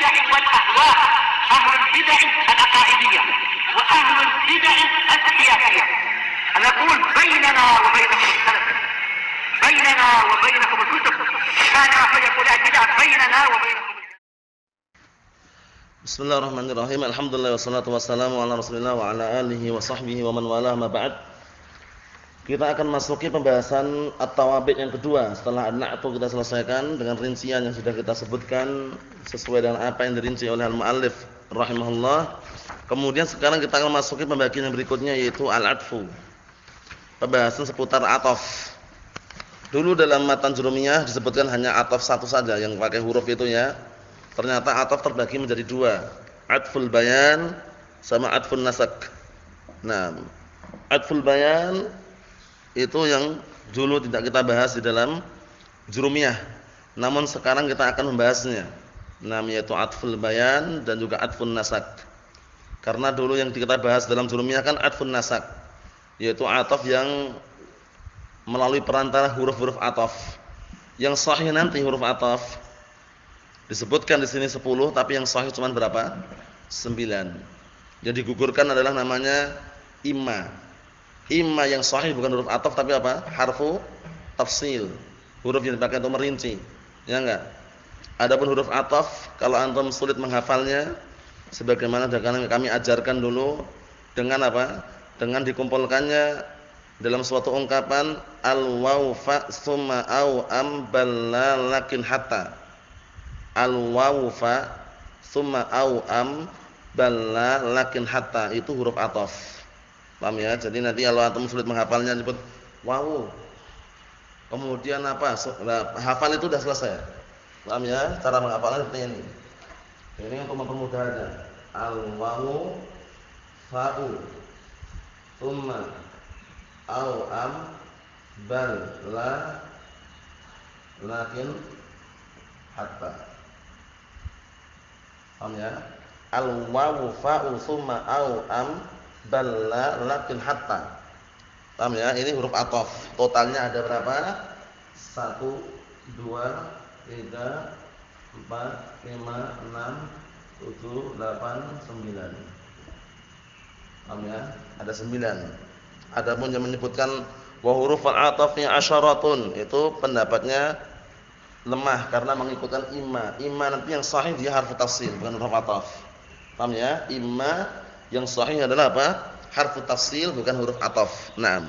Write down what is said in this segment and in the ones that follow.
البدع والأهواء، أهل البدع العقائدية وأهل البدع السياسية. نقول بيننا وبينكم السلف، بيننا وبينكم الكتب، كما فيقول البدع بيننا وبينكم. Bismillahirrahmanirrahim. Alhamdulillah wassalatu wassalamu ala Rasulillah wa ala alihi wa sahbihi wa man walah ma ba'd. Kita akan masuki pembahasan at-tawabi' yang kedua. Setelah an-na'tu kita selesaikan dengan rincian yang sudah kita sebutkan sesuai dengan apa yang dirinci oleh al-muallif rahimahullah. Kemudian sekarang kita akan masuki pembagian yang berikutnya, yaitu al-'atfu. Pembahasan seputar ataf. Dulu dalam matan jurumiyah disebutkan hanya ataf satu saja yang pakai huruf itu ya. Ternyata ataf terbagi menjadi dua, atful bayan sama atful nasak. Nah, atful bayan itu yang dulu tidak kita bahas di dalam jurumiyah. Namun sekarang kita akan membahasnya. Namanya yaitu atful bayan dan juga atful nasak. Karena dulu yang kita bahas dalam jurumiyah kan atful nasak, yaitu ataf yang melalui perantara huruf-huruf ataf. Yang sahih nanti huruf ataf disebutkan di sini 10, tapi yang sahih cuma berapa? 9. Yang digugurkan adalah namanya imma. Imma yang sahih bukan huruf ataf tapi apa? Harfu tafsil. Huruf yang dipakai untuk merinci. Ya enggak? Adapun huruf ataf kalau antum sulit menghafalnya, sebagaimana kami ajarkan dulu dengan apa? Dengan dikumpulkannya dalam suatu ungkapan al-waw fa tsumma au am balla lakin hatta. Al-wawu fa summa au am balla lakin hatta, itu huruf ataf. Paham ya? Jadi nanti kalau antum sulit menghafalnya disebut wawu. Kemudian apa? Hafal itu sudah selesai. Paham ya? Cara menghafalnya seperti ini. Ini untuk mempermudahnya. Al-wawu fa'u summa au am balla lakin hatta. Paham ya? Al-wawu fa'u summa au am balla lakin hatta. Paham ya? Ini huruf ataf. Totalnya ada berapa? 1 2 3 4 5 6 7 8 9. Paham ya? Ada 9. Adapun yang menyebutkan wa huruful atafnya asyaratun, itu pendapatnya lemah karena mengikutkan imma. Imma nanti yang sahih dia harfu tafsil bukan huruf ataf. Paham ya? Imma yang sahih adalah apa? Harfu tafsil bukan huruf ataf. Naam.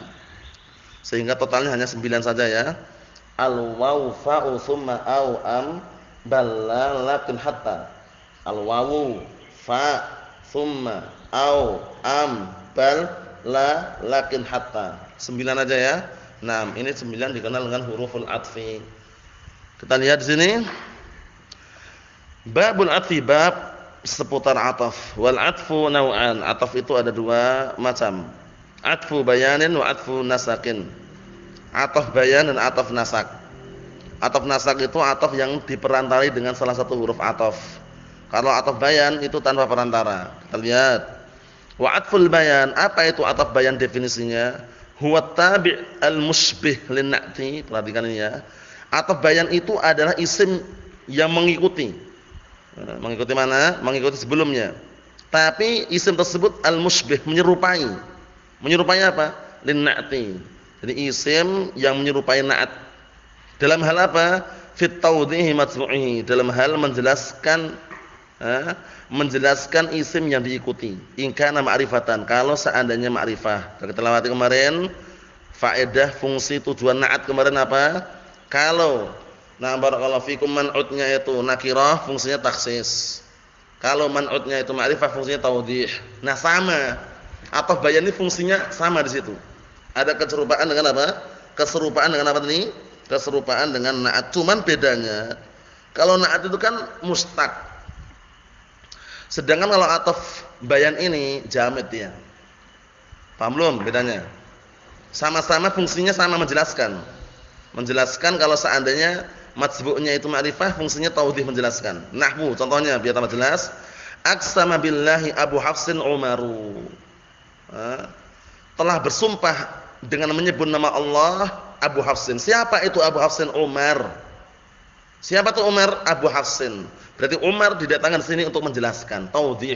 Sehingga totalnya hanya 9 saja ya. Al-wawu fa'u tsumma au am balla lakin hatta. Al-wawu fa tsumma au am balla lakin hatta. 9 aja ya. Naam, ini 9 dikenal dengan huruful atfi. Kita lihat di sini. Babul atfi, bab seputar ataf. Wal atfu nau'an. Ataf itu ada 2 macam. Atfu bayanin wa atfu nasakin. Ataf bayan dan ataf nasak. Ataf nasak itu ataf yang diperantarai dengan salah satu huruf ataf. Kalau ataf bayan itu tanpa perantara. Kita lihat. Wa atful bayan, apa itu ataf bayan definisinya? Huwa tabi' al-musybih lin-na'ti. Perhatikan ini ya. Ataf bayan itu adalah isim yang mengikuti. Mengikuti mana? Mengikuti sebelumnya. Tapi isim tersebut al-musybih, menyerupai. Menyerupai apa? Lin-na'ti. Jadi isim yang menyerupai na'at. Dalam hal apa? Fit tawdhihi matbu'ihi, dalam hal menjelaskan isim yang diikuti. In kana ma'rifatan, kalau seandainya ma'rifah. Kita lewati kemarin faedah fungsi tujuan na'at kemarin apa? Kalau barakallahu fikum man'utnya itu nakirah, fungsinya taksis. Kalau man'utnya itu ma'rifah, fungsinya taudhih. Nah, sama. Ataf bayan ini fungsinya sama di situ. Ada keserupaan dengan apa? Keserupaan dengan apa tadi? Keserupaan dengan na'at. Cuman bedanya kalau na'at itu kan mustaq. Sedangkan kalau ataf bayan ini jamid dia. Paham belum bedanya? Sama-sama fungsinya sama, menjelaskan kalau seandainya matsbu'nya itu ma'rifah, fungsinya taudhih, menjelaskan. Nahwu contohnya biar tambah jelas. Aqsama billahi Abu Hafsin Umaru. Telah bersumpah dengan menyebut nama Allah Abu Hafsin. Siapa itu Abu Hafsin? Umar. Siapa tuh Umar? Abu Hafsin. Berarti Umar didatangkan sini untuk menjelaskan, taudhih.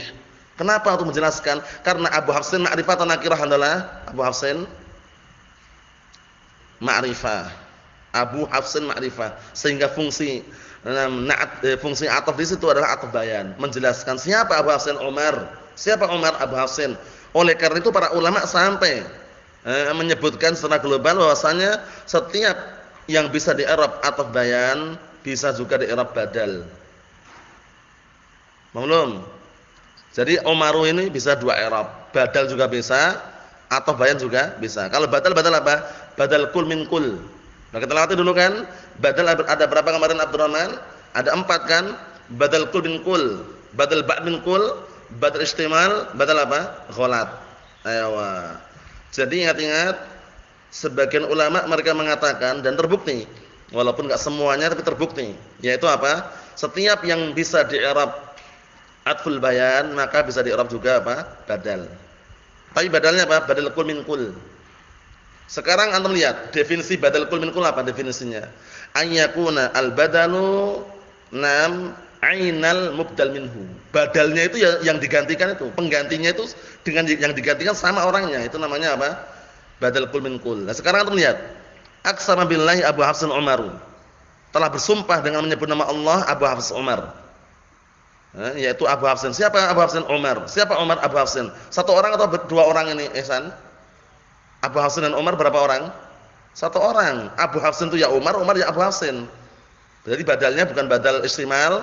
Kenapa untuk menjelaskan? Karena Abu Hafsin ma'rifah atau nakirah adalah Abu Hafsin ma'rifah. Abu Hafsin ma'rifah. Sehingga fungsi fungsi ataf di situ adalah ataf bayan, menjelaskan siapa Abu Hafsin Umar. Siapa Umar? Abu Hafsin. Oleh karena itu para ulama sampai menyebutkan secara global bahwasanya setiap yang bisa di i'rab ataf bayan bisa juga di i'rab badal. Belum? Jadi Umaru ini bisa dua i'rab, badal juga bisa, ataf bayan juga bisa. Kalau badal apa? Badal kul min kul. Nah, kita lewati dulu kan, badal ada berapa kemarin Abdurrahman? Ada 4 kan? Badal kul min kul, badal ba' min kul, badal istimal, badal apa? Ghalat. Ayo. Jadi ingat-ingat, sebagian ulama mereka mengatakan dan terbukti, walaupun enggak semuanya tapi terbukti, yaitu apa? Setiap yang bisa di-i'rab atful bayan maka bisa di-i'rab juga apa? Badal. Tapi badalnya apa? Badal kul min kul. Sekarang antum lihat definisi badal kul min kul apa definisinya? Ayyakuna al-badalu ainal mubdal minhu. Badalnya itu yang digantikan itu, penggantinya itu dengan yang digantikan sama orangnya. Itu namanya apa? Badal kul min kul. Nah, sekarang antum lihat. Aqsama billahi Abu Hafsin Umar. Telah bersumpah dengan menyebut nama Allah Abu Hafsin Umar. Yaitu Abu Hafsin. Siapa Abu Hafsin? Umar. Siapa Umar? Abu Hafsin. Satu orang atau dua orang ini, Ihsan? Abu Hafsin dan Umar berapa orang? Satu orang. Abu Hafsin itu ya Umar, Umar ya Abu Hafsin. Berarti badalnya bukan badal istimal,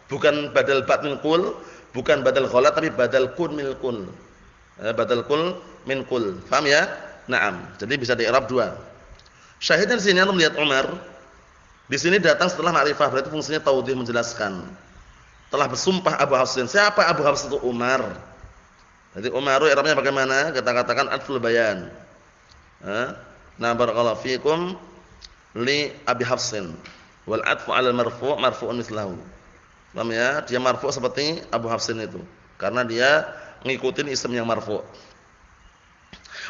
bukan badal ba' min kul, bukan badal ghalat, tapi badal kun min kul. Badal kul min kul. Paham ya? Naam. Jadi bisa di-i'rab dua. Syahidnya di sini antum lihat Umar. Di sini datang setelah ma'rifah, berarti fungsinya taudhih, menjelaskan. Telah bersumpah Abu Hafsin. Siapa Abu Hafsin itu? Umar. Jadi Umaru i'rabnya bagaimana? Kita katakan atful bayan. Nah, barakallahu fikum li Abi Hafsin. Wal atfu 'ala al-marfu' marfu'un mislahu. Paham ya? Dia marfu' seperti Abu Hafsin itu karena dia ngikutin isim yang marfu'.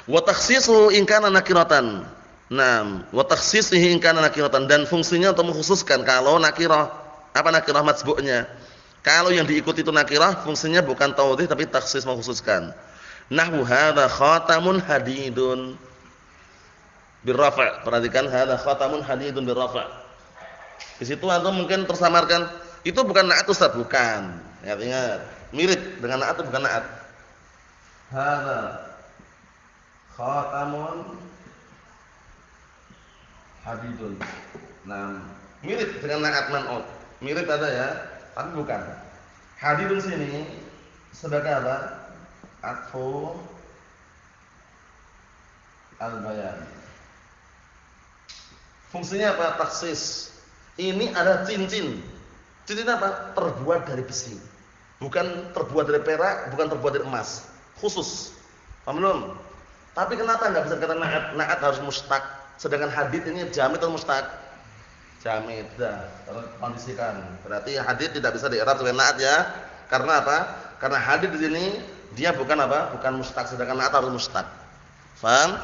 Wa takhsisu in kana nakiratan. Naam, wa takhsisihi in kana nakiratan, dan fungsinya untuk mengkhususkan kalau nakirah. Apa nakirah matsbu'nya? Kalau yang diikuti itu nakirah, fungsinya bukan taudhih tapi takhsis, mengkhususkan. Nahwu hadza khatamun hadidun birrafa'. Perhatikan hadza khatamun hadidun birrafa'. Di situ antum mungkin tersamarkan itu bukan na'at Ustaz, bukan. Ingat-ingat, mirip dengan na'at, bukan na'at. Hadza khatamun hadidun. Nah, mirip dengan na'at man'ut. Mirip ada ya, tapi bukan. Hadidun sini sebagai apa? Atfu al-bayan. Fungsinya apa? Takhsis. Ini ada cincin. Cincin apa? Terbuat dari besi. Bukan terbuat dari perak, bukan terbuat dari emas. Khusus. Paham belum? Tapi kenapa enggak bisa dikatakan na'at? Na'at harus mustaq. Sedangkan hadid ini jamid atau mustaq? Jamid. Dah, kondisikan. Berarti hadid tidak bisa di-i'rab dengan na'at ya. Karena apa? Karena hadid di sini dia bukan apa? Bukan mustaq, sedangkan na'at harus mustaq. Paham?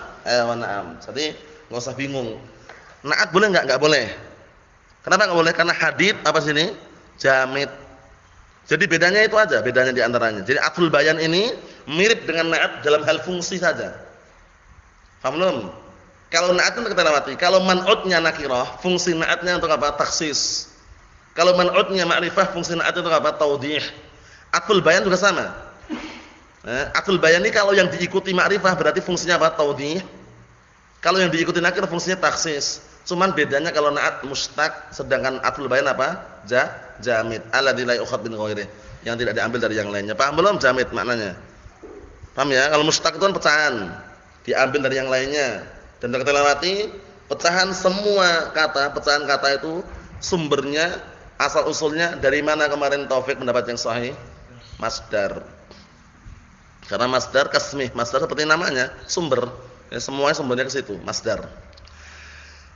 Na'am. Jadi enggak usah bingung. Na'at boleh enggak? Enggak boleh. Kenapa enggak boleh? Karena hadid apa sini? Jamid. Jadi bedanya itu aja, bedanya di antaranya. Jadi atful bayan ini mirip dengan na'at dalam hal fungsi saja. Paham belum? Kalau na'at itu kita lewati. Kalau man'utnya nakirah, fungsi na'atnya untuk apa? Takhsis. Kalau man'utnya ma'rifah, fungsi na'atnya untuk apa? Taudhih. Atful bayan juga sama. Atful bayan ini kalau yang diikuti ma'rifah berarti fungsinya apa? Taudhih. Kalau yang diikuti nakirah fungsinya takhsis. Cuman bedanya kalau na'at mustaq, sedangkan atful bayan apa? Jamid. Alladzi la yu'khadh min ghairihi. Yang tidak diambil dari yang lainnya. Paham belum jamid maknanya? Paham ya? Kalau mustaq itu kan pecahan, diambil dari yang lainnya. Dan kita lewati pecahan semua kata, pecahan kata itu sumbernya, asal usulnya dari mana kemarin Taufik mendapat yang sahih? Masdar. Karena masdar kasmih, masdar seperti namanya, sumber. Ya, semuanya sumbernya ke situ, masdar.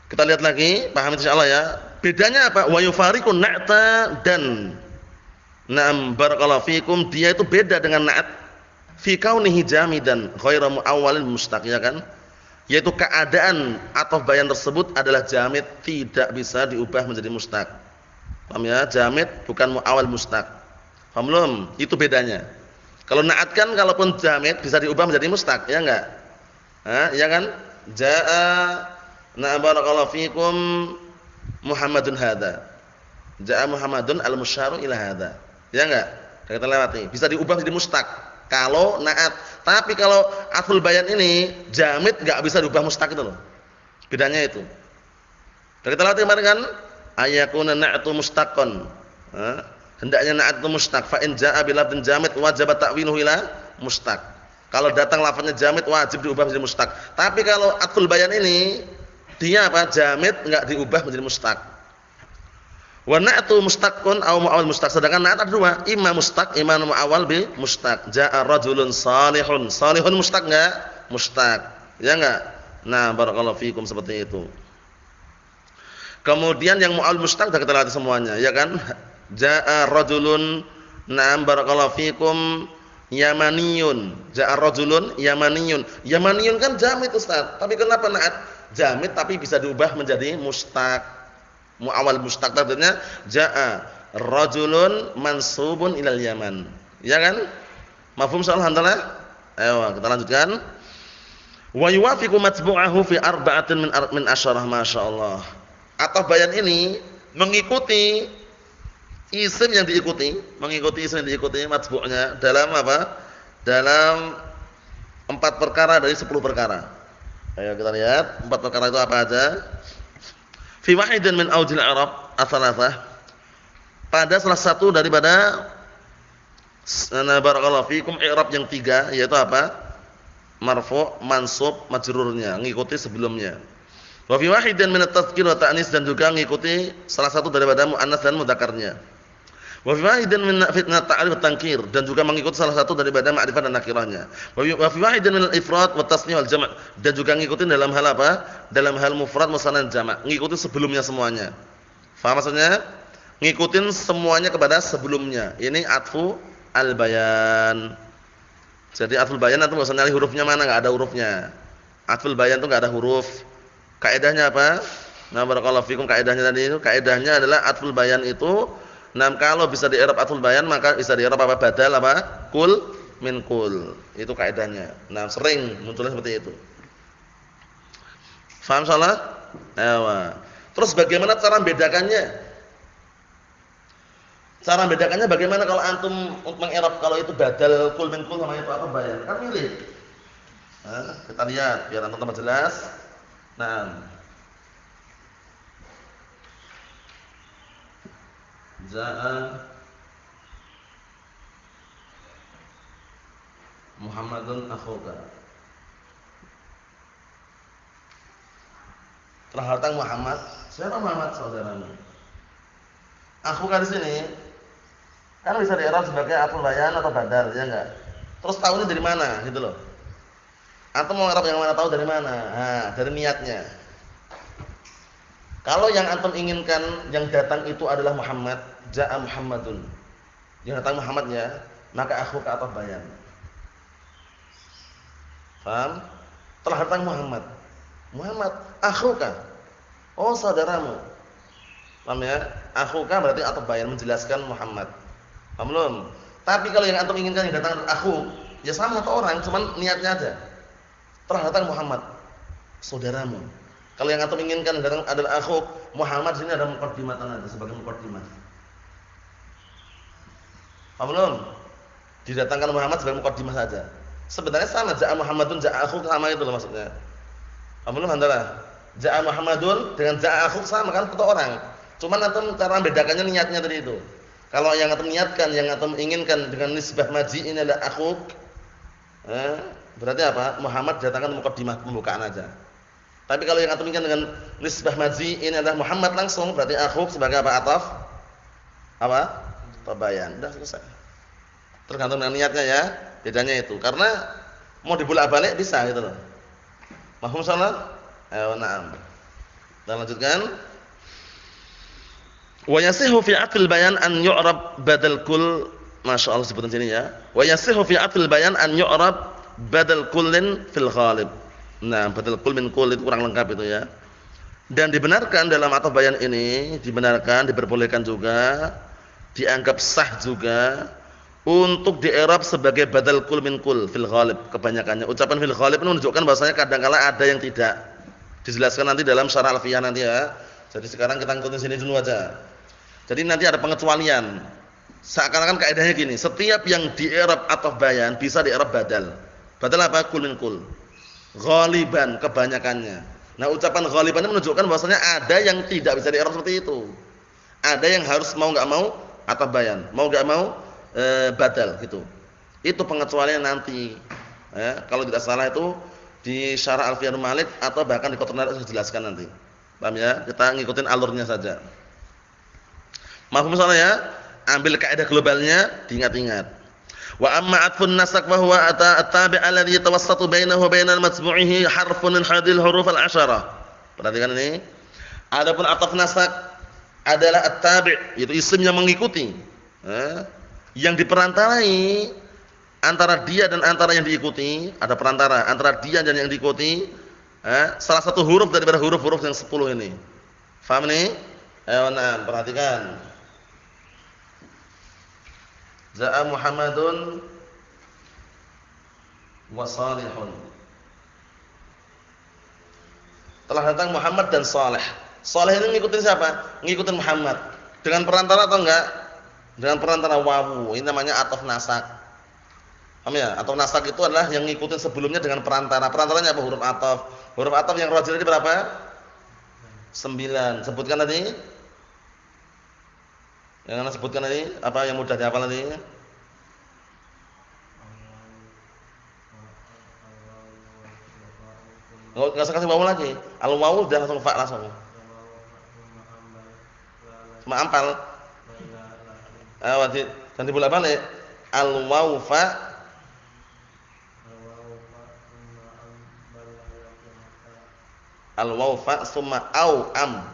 Kita lihat lagi, paham insyaallah ya. Bedanya apa? Wa yufariqun na'ta dan na'am barakallahu fikum, dia itu beda dengan na'at fi kaunihi jamidan ghairu muawwalin mustaq, ya kan? Yaitu keadaan ataf bayan tersebut adalah jamid, tidak bisa diubah menjadi mustaq. Paham ya? Jamid bukan muawwal mustaq. Paham belum? Itu bedanya. Kalau na'at kan kalaupun jamid bisa diubah menjadi mustaq, ya enggak? Ya kan? Jaa barakallahu fikum Muhammadun hadza. Jaa Muhammadun al-musyaru ila hadza. Ya enggak? Kita lewati. Bisa diubah menjadi mustaq kalau na'at. Tapi kalau athul bayan ini jamid enggak bisa diubah mustaq itu loh. Bedanya itu. Kita lewati kemarin kan ayakuna na'tu mustaqqan. Hendaknya na'at itu mustaq. Fa in jaa bi lafdhin jamid wajib ta'wiluhu ila mustaq. Kalau datang lafadznya jamid wajib diubah menjadi mustaq. Tapi kalau athul bayan ini dia apa? Jamid enggak diubah menjadi mustaq. Wa na'tu mustaqqun aw mu'awwal mustaq. Sedangkan na'at ada dua, imma mustaq, imma mu'awwal bi mustaq. Jaa rajulun salihun. Salihun mustaq enggak? Mustaq. Ya enggak? Nah, barakallahu fikum seperti itu. Kemudian yang mu'awwal mustaq sudah kita lihat semuanya, ya kan? Jaa rajulun na'am barakallahu fikum yamaniyun. Jaa rajulun yamaniyun. Yamaniyun kan jamid Ustaz. Tapi kenapa na'at? Jamid tapi bisa diubah menjadi mustaq. Mu'awwal mustaq artinya jaa rajulun mansubun ilal Yaman. Ya kan? Mafhum soal handalah? Ayo kita lanjutkan. Wa yuwafiqu matbu'ahu fi arba'atin min asyarah masyaallah. Atau bayan ini mengikuti isim yang diikuti, matbu'nya dalam apa? Dalam 4 perkara dari 10 perkara. Ayo kita lihat 4 perkara itu apa aja? Fi wahidin min awjil i'rab ats-tsalatsah. Pada salah satu daripada barakallahu fikum i'rab yang 3 yaitu apa? Marfu', mansub, majrurnya, ngikuti sebelumnya. Wa fi wahidin min at-tadhkir wa ta'nis dan juga ngikuti salah satu daripada muannats dan mudzakarnya. Wa fi wahidin min at-ta'rif wa tankir dan juga mengikuti salah satu daripada ma'rifat dan nakirahnya. Wa fi wahidin min al-ifrad wa tasniyah wal jam' dan juga ngikuti dalam hal apa? Dalam hal mufrad, musanna dan jama'. Ngikuti sebelumnya semuanya. Faham maksudnya? Ngikutin semuanya kepada sebelumnya. Ini atfu al-bayan. Jadi atful bayan itu enggak usah nyari hurufnya mana, enggak ada hurufnya. Atful bayan itu enggak ada huruf. Kaidahnya apa? Nah, barakallahu fikum kaidahnya tadi itu, kaidahnya adalah atful bayan itu kalau bisa di i'rab atful bayan maka bisa di i'rab apa? Badal apa? Kul min kul. Itu kaidahnya. Nah, sering munculnya seperti itu. Faham salah? Ayo. Terus bagaimana cara membedakannya? Cara membedakannya bagaimana kalau antum mengi'rab kalau itu badal kul min kul sama itu apa bayan? Kan milih. Nah, kita lihat biar antum tambah jelas. Nah. Za'a Muhammadun akhuka. Telah datang Muhammad. Siapa Muhammad saudaramu? Akhuka di sini kan bisa di-i'rab sebagai atful bayan atau badal, ya enggak? Terus tahunya dari mana gitu loh. Antum mau i'rab yang mana, tahu dari mana? Nah, dari niatnya. Kalau yang antum inginkan yang datang itu adalah Muhammad, jaa Muhammadun. Yang datang Muhammadnya, maka akhuka atau bayan. Paham? Telah datang Muhammad. Muhammad, akhuka. Oh, saudaramu. Paham ya? Akhuka berarti atau bayan menjelaskan Muhammad. Paham belum? Tapi kalau yang antum inginkan yang datang akhu, ya sama satu orang, cuman niatnya aja. Telah datang Muhammad, saudaramu. Kalau yang antum inginkan yang datang adalah akhu, Muhammad sini ada muqaddimatan aja sebagai muqaddimah. Paham belum? Didatangkan Muhammad sebagai muqaddimah saja. Sebenarnya sama, jaa Muhammadun jaa akhu sama itu loh maksudnya. Paham belum antara jaa Muhammadun dengan jaa akhu sama kan satu orang. Cuman antum cara membedakannya niatnya tadi itu. Kalau yang antum niatkan, yang antum inginkan dengan nisbah maji ini adalah akhuk, berarti apa? Muhammad datangkan muqaddimah pembukaan aja. Tapi kalau yang antum inginkan dengan nisbah maji ini adalah Muhammad langsung, berarti akhuk sebagai apa? Ataf apa? Tabayan. Sudah selesai. Tergantung dengan niatnya ya. Bedanya itu. Karena mau dibolak-balik bisa gitu loh. Mafhum salah? Ayo na'am. Kita lanjutkan. Wa yasihu fi aqil bayan an yu'rab badal kull, masyaallah sebutan sini ya. Wa yasihu fi aqil bayan an yu'rab badal kullin fil ghalib. Nah, badal kull min kull itu kurang lengkap itu ya. Dan dibenarkan dalam ataf bayan ini, dibenarkan, diperbolehkan juga, dianggap sah juga untuk di-i'rab sebagai badal kul min kul fil ghalib kebanyakannya. Ucapan fil ghalib menunjukkan bahwasanya kadang-kala ada yang tidak. Dijelaskan nanti dalam syarah alfiyah nanti ya. Jadi sekarang kita ngikutin sini dulu aja. Jadi nanti ada pengecualian. Seakan-akan kaidahnya gini, setiap yang di-i'rab ataf bayan bisa di-i'rab badal. Badal apa? Kul min kul. Ghaliban kebanyakannya. Nah, ucapan ghaliban ini menunjukkan bahwasanya ada yang tidak bisa di-i'rab seperti itu. Ada yang harus mau enggak mau ataf bayan, mau enggak mau badal gitu. Itu pengecualian nanti. Ya, kalau tidak salah itu di Syarah Alfiyah Malik atau bahkan di Qatran harus dijelaskan nanti. Paham ya? Kita ngikutin alurnya saja. Mahfum soalnya ya? Ambil kaidah globalnya, diingat-ingat. Wa amma atfun nasakh fa huwa at-tabi' alladhi yatawassatu bainahu wa bainal matbu'ihi harfun min hadhil huruf al-'asharah. Perhatikan ini. Adapun ataf nasakh adalah at-tabi', yaitu isim yang mengikuti. Yang diperantarai antara dia dan antara yang diikuti, ada perantara antara dia dan yang diikuti, salah satu huruf daripada huruf-huruf yang 10 ini. Paham ini? Ayo nah, perhatikan. Za'a Muhammadun wa Salihun. Telah datang Muhammad dan Saleh. Saleh ini ngikutin siapa? Ngikutin Muhammad. Dengan perantara atau enggak? Dengan perantara wawu. Ini namanya ataf nasak. Paham ya? Ataf nasak itu adalah yang ngikutin sebelumnya dengan perantara. Perantaranya apa? Huruf ataf. Huruf ataf yang rajil ini berapa? 9. Sebutkan tadi. Yang Anda sebutkan tadi, apa yang mudah dihafal tadi? Enggak usah kasih wawu lagi. Al-wawu udah langsung fa langsung. Cuma ampal. Dan dibolak-balik. Al-wawu fa al-wawu fa summa au am.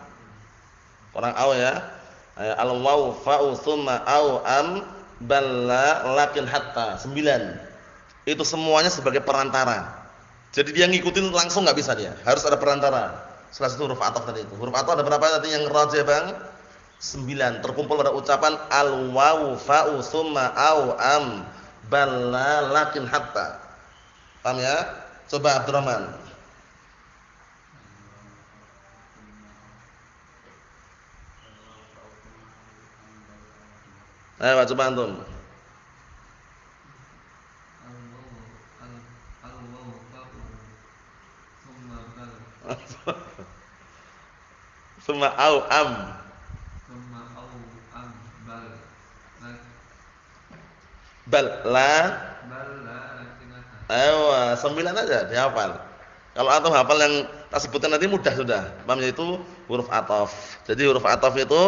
Orang au ya. Al-wawu fa'u summa au am balla lakin hatta 9. Itu semuanya sebagai perantara. Jadi dia ngikutin langsung enggak bisa dia. Harus ada perantara. Salah satu huruf ataf tadi itu. Huruf ataf ada berapa tadi yang rajih Bang? 9. Terkumpul pada ucapan al-wawu fa'u summa au am balla lakin hatta. Paham ya? Coba Abdurrahman. Ayo coba antum. Summa au am. Bal la. Ayo 9 aja dihafal. Kalau antum hafal yang tak sebutkan nanti mudah sudah. Paham ya, itu huruf ataf. Jadi huruf ataf itu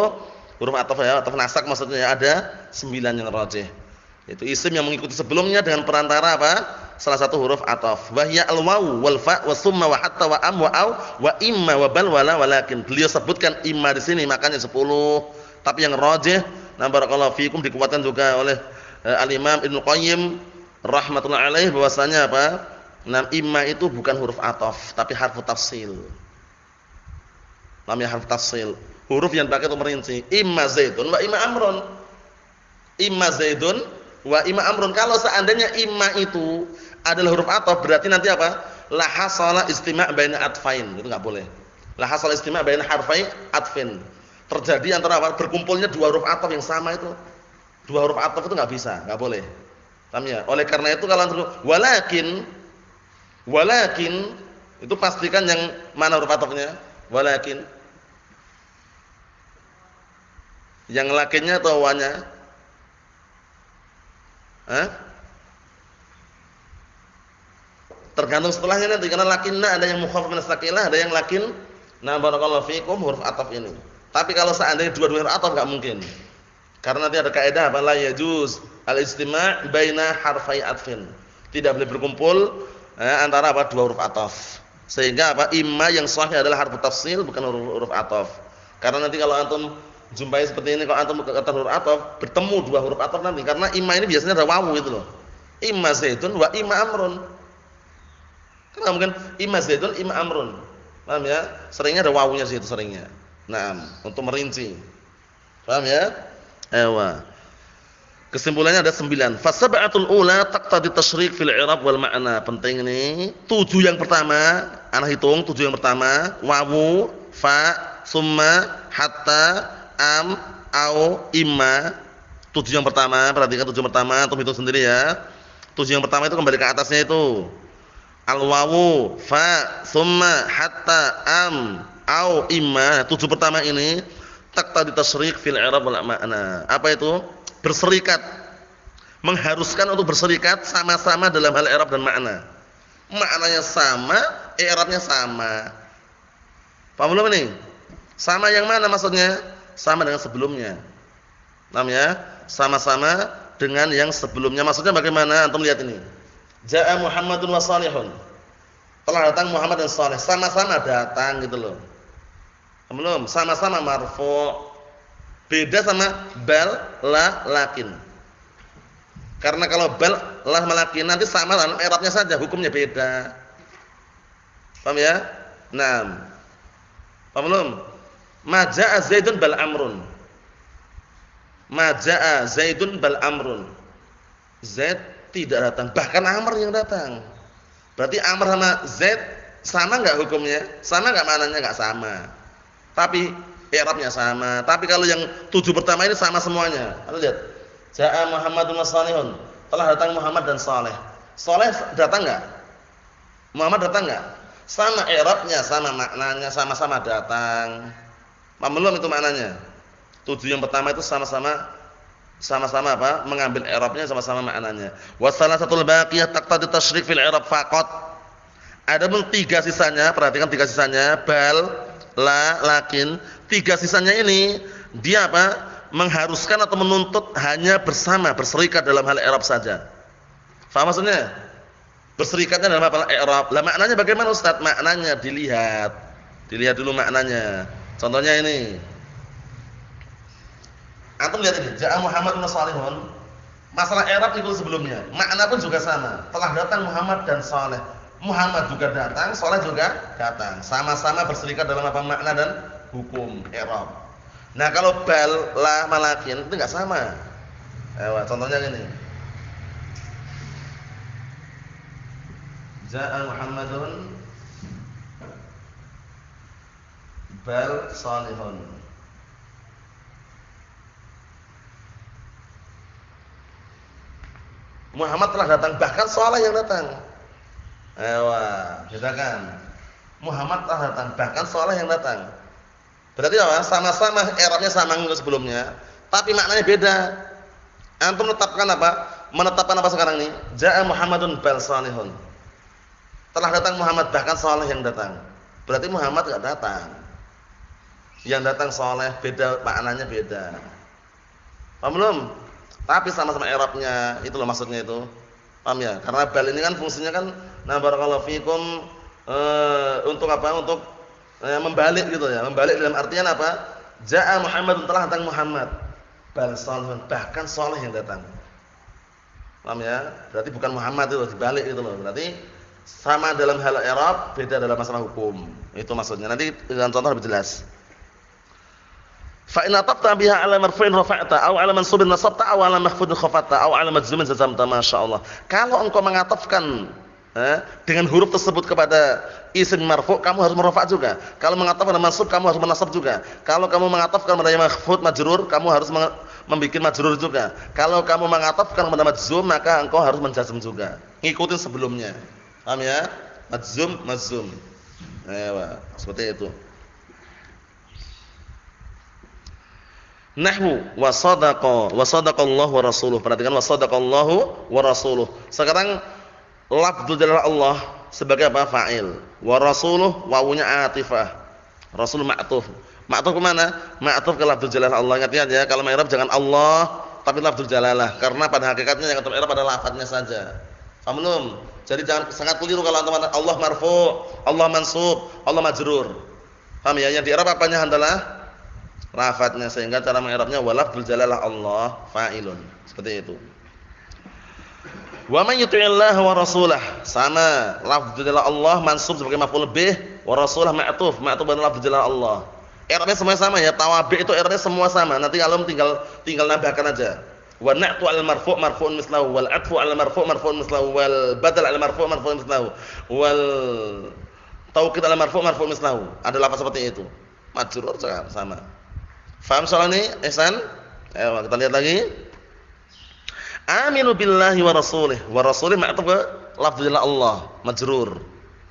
huruf ataf ya, ataf nasak maksudnya ada 9 yang rajih. Itu isim yang mengikuti sebelumnya dengan perantara apa? Salah satu huruf ataf. Wa hiya al-wawu wal fa wa summa wa hatta wa am wa au wa imma wa bal wala walakin. Beliau sebutkan imma di sini makanya 10. Tapi yang rajih, nah barakallahu fikum, dikuatkan juga oleh Al-Imam Ibnu Qayyim rahmatullah alaih bahwasanya apa? Nah, imma itu bukan huruf ataf tapi harfu tafsil. Namanya harfu tafsil. Huruf yang dipakai untuk merinci. Imma Zaidun wa imma Amrun. Imma Zaidun wa imma Amrun. Kalau seandainya imma itu adalah huruf ataf, berarti nanti apa? La hasala istima' baina atfain. Itu enggak boleh. La hasala istima' baina harfai atfin. Terjadi antara apa? Berkumpulnya dua huruf ataf yang sama itu. Dua huruf ataf itu enggak bisa, enggak boleh. Paham ya? Oleh karena itu kalau walakin itu pastikan yang mana huruf atafnya? Walakin. Yang lakinnya atau wanya? Tergantung setelahnya nanti, karena lakinna ada yang mukhaffaf min as-saqilah, ada yang lakin. Nah, barakallahu fikum huruf ataf ini. Tapi kalau seandainya dua-dua huruf ataf enggak mungkin. Karena nanti ada kaidah apa? La yajuz al-istima' baina harfai atfin. Tidak boleh berkumpul antara apa? Dua huruf ataf. Sehingga apa? Imma yang sahih adalah harfu tafsil bukan huruf ataf. Karena nanti kalau antum jumpai seperti ini, kalau antum kata huruf ataf, bertemu dua huruf ataf nanti, karena imma ini biasanya ada wawu itu loh. Imma Zaidun wa imma Amrun. Kan mungkin imma Zaidun imma Amrun. Paham ya? Seringnya ada wawunya situ seringnya. Naam, untuk merinci. Paham ya? Ewa. Kesimpulannya ada 9. Fasab'atul ula taqtadi tasyrik fil i'rab wal ma'na. Penting ini. 7 yang pertama, ana hitung 7 yang pertama, wawu, fa, summa, hatta, am, au, imma. 7 yang pertama, perhatikan 7 yang pertama, antum hitung sendiri ya. 7 yang pertama itu kembali ke atasnya itu. Al wawu, fa, summa, hatta, am, au, imma. 7 pertama ini taqtadi tasyrik fil i'rab wal ma'na. Apa itu? Berserikat, mengharuskan untuk berserikat sama-sama dalam hal i'rab dan makna. Maknanya sama, i'rabnya sama. Paham belum ini? Sama yang mana maksudnya? Sama dengan sebelumnya. Paham ya? Sama-sama dengan yang sebelumnya. Maksudnya bagaimana? Antum lihat ini. Ja'a Muhammadun wa Salihun. Telah datang Muhammad dan Saleh. Sama-sama datang gitu loh. Paham belum? Sama-sama marfu'. Beda sama bal, la, lakin. Karena kalau bal, la, lakin nanti sama dalam i'rabnya saja, hukumnya beda. Paham ya? Naam. Paham belum? Ma jaa Zaidun bal amrun. Ma jaa Zaidun bal amrun. Zaid tidak datang, bahkan Amr yang datang. Berarti Amr sama Zaid sama enggak hukumnya? Sama enggak maknanya? Enggak sama. Tapi i'rabnya sama. Tapi kalau yang 7 pertama ini sama semuanya. Anda lihat. Ja'a Muhammadun wa Salihun. Telah datang Muhammad dan Saleh. Saleh datang enggak? Muhammad datang enggak? Sama i'rabnya, sama maknanya, sama-sama datang. Paham belum itu maknanya? 7 yang pertama itu sama-sama apa? Mengambil i'rabnya, sama-sama maknanya. Wa salasatul baqiyah taqtadi tasyrik fil i'rab faqat. Adapun 3 sisanya, perhatikan 3 sisanya, bal, la, lakin. 3 sisanya ini dia apa? Mengharuskan atau menuntut hanya bersama, berserikat dalam hal i'rab saja. Faham maksudnya? Berserikatnya dalam hal i'rab. Lah maknanya bagaimana Ustaz? Maknanya dilihat. Dilihat dulu maknanya. Contohnya ini. Antum lihat ini, Ja'a Muhammadun Shalihun. Masalah i'rab itu sebelumnya. Makna pun juga sama. Telah datang Muhammad dan Saleh. Muhammad juga datang, Saleh juga datang. Sama-sama berserikat dalam apa makna dan hukum i'rab. Nah, kalau bal, la, malakin itu enggak sama. Contohnya gini. Ja'a Muhammadun bal salihun. Muhammad telah datang, bahkan Saleh yang datang. Bedakan. Muhammad telah datang, bahkan Saleh yang datang. Berarti apa? Sama-sama i'rabnya sama dengan sebelumnya, tapi maknanya beda. Antum menetapkan apa? Menetapkan apa sekarang ini? Ja'a Muhammadun bal salihun. Telah datang Muhammad, bahkan Saleh yang datang. Berarti Muhammad enggak datang. Yang datang Saleh, beda maknanya beda. Paham belum? Tapi sama-sama i'rabnya, itu loh maksudnya itu. Paham ya? Karena bal ini kan fungsinya kan na barakallahu fikum untuk apa? Untuk membalik gitu ya. Membalik dalam artian apa? Ja'a Muhammadun, telah datang Muhammad. Bal salihun, bahkan Saleh yang datang. Paham ya? Berarti bukan Muhammad itu, dibalik gitu loh. Berarti sama dalam hal i'rab, beda dalam masalah hukum. Itu maksudnya. Nanti dengan contoh lebih jelas. Fa in atabta biha 'ala marfu'in rafa'ta aw 'ala mansubin nasabta aw 'ala mahfudin khafata aw 'ala majzumin jazamta masyaallah. Kalau engkau mengatafkan dengan huruf tersebut kepada isim marfu', kamu harus merfa' juga. Kalau mengatafkan pada mansub, kamu harus menasab juga. Kalau kamu mengatafkan pada mahfud majrur, kamu harus membuat majrur juga. Kalau kamu mengatafkan pada majzum, maka engkau harus menjazm juga. Ngikutin sebelumnya. Paham ya? Majzum, mazum. Seperti itu. Nahwu wa sadaqallahu wa rasuluh. Perhatikan wa sadaqallahu wa rasuluh. Sekarang lafdz adalah Allah sebagai apa? Fa'il. Wa rasuluh wawunya atifah. Rasul ma'tuf. Ma'tuf ke mana? Ma'tuf ke lafdz jalalah Allah. Ingat ya, kalau i'rab jangan Allah tapi lafdz jalalah, karena pada hakikatnya yang i'rab adalah lafadznya saja. Paham belum? Jadi jangan sangat keliru kalau antum Allah marfu', Allah mansub, Allah majrur. Paham ya? Yang di i'rab apanya adalah lafadznya, sehingga cara mengi'rabnya wa lafdzul jalalah Allah fa'ilun. Seperti itu. Wa man yuti'illaha wa rasulah, sama lafdzul jalalah Allah mansub sebagai maf'ul bih, Wa rasulah ma'tuf adalah lafz jalal Allah. I'rabnya semua sama ya. Tawabi itu i'rabnya semua sama. Nanti kalau tinggal nambahkan aja. Wa na'tu 'alal marfu' marfu'un mislahu wal 'atfu 'alal marfu' marfu'un mislahu wal badal 'alal marfu' marfu'un mislahu wal taukid 'alal marfu' marfu'un mislahu. Ada lafaz seperti itu. Majrur sama. Faham soal ini? Ihsan? Ayo kita lihat lagi. Aminu billahi wa rasulih. Wa rasulih ma'tuf lafz jalal Allah, majrur.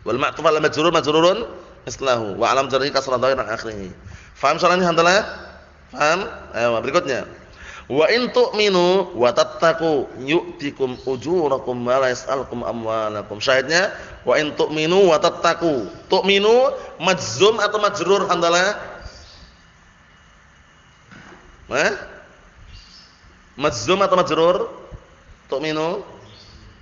Wal ma'tuf 'alal majrur majrurun mislahu wa 'alam jarhi kasrah dhahir akhirih. Faham soal ini alhamdulillah? Faham? Ayo berikutnya. Wa in tu'minu wa tattaqu yu'tikum ujurakum wa la yas'alukum amwalakum. Syahidnya wa in tu'minu wa tattaqu. Tu'minu majzum atau majrur alhamdulillah? Majzum atau majrur? Tu'minu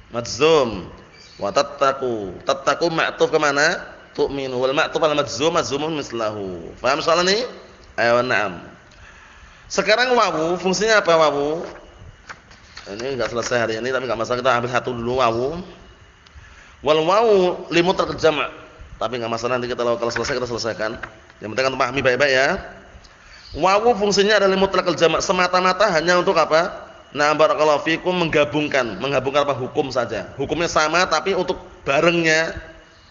majzum. Wa tattaqu. Tattaqu ma'tuf ke mana? Tu'minu wal ma'tuf al majzum majzumun mislahu. Faham soal ini? Ayo na'am. Sekarang wawu fungsinya apa wawu? Ini enggak selesai hari ini tapi enggak masalah, kita ambil satu dulu wawu. Wal wawu limutlaqal jam'. Tapi enggak masalah, nanti kalau selesai kita selesaikan. Yang penting kan pahami baik-baik ya. Wawu fungsinya adalah limutlaqal jam', semata-mata hanya untuk apa? Nah, barakallahu fikum menggabungkan apa hukum saja. Hukumnya sama tapi untuk barengnya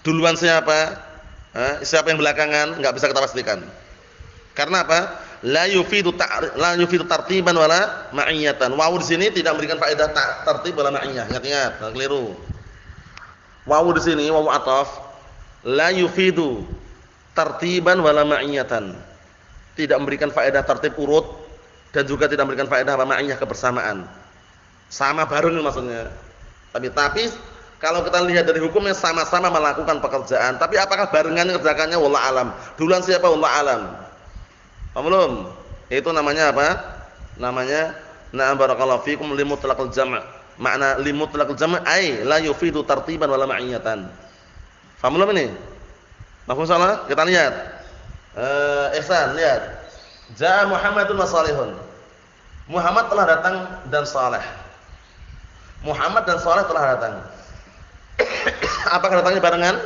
duluan siapa? Siapa yang belakangan enggak bisa kita pastikan. Karena apa? La yufidu tartiban wala ma'iyatan. Wawu di sini tidak memberikan faedah tartib wala ma'iyah. Ingat-ingat, jangan keliru. Wawu di sini wawu ataf la yufidu tartiban wala ma'iyatan. Tidak memberikan faedah tertib urut dan juga tidak memberikan faedah apa ma'iyah kebersamaan. Sama bareng maksudnya. Tapi kalau kita lihat dari hukumnya sama-sama melakukan pekerjaan, tapi apakah barengan kerjakannya wallahu alam. Duluan siapa wallahu alam. Paham belum? Itu namanya apa? Namanya na'am barakallahu fikum limutlaqal jam'. Makna limutlaqal jam' ai la yufidu tartiban wala ma'iyatan. Paham belum ini? Mafhum salah? Kita lihat. Ihsan, lihat. Ja'a Muhammadun wa salihun. Muhammad telah datang dan saleh. Muhammad dan saleh telah datang. Apakah datangnya barengan?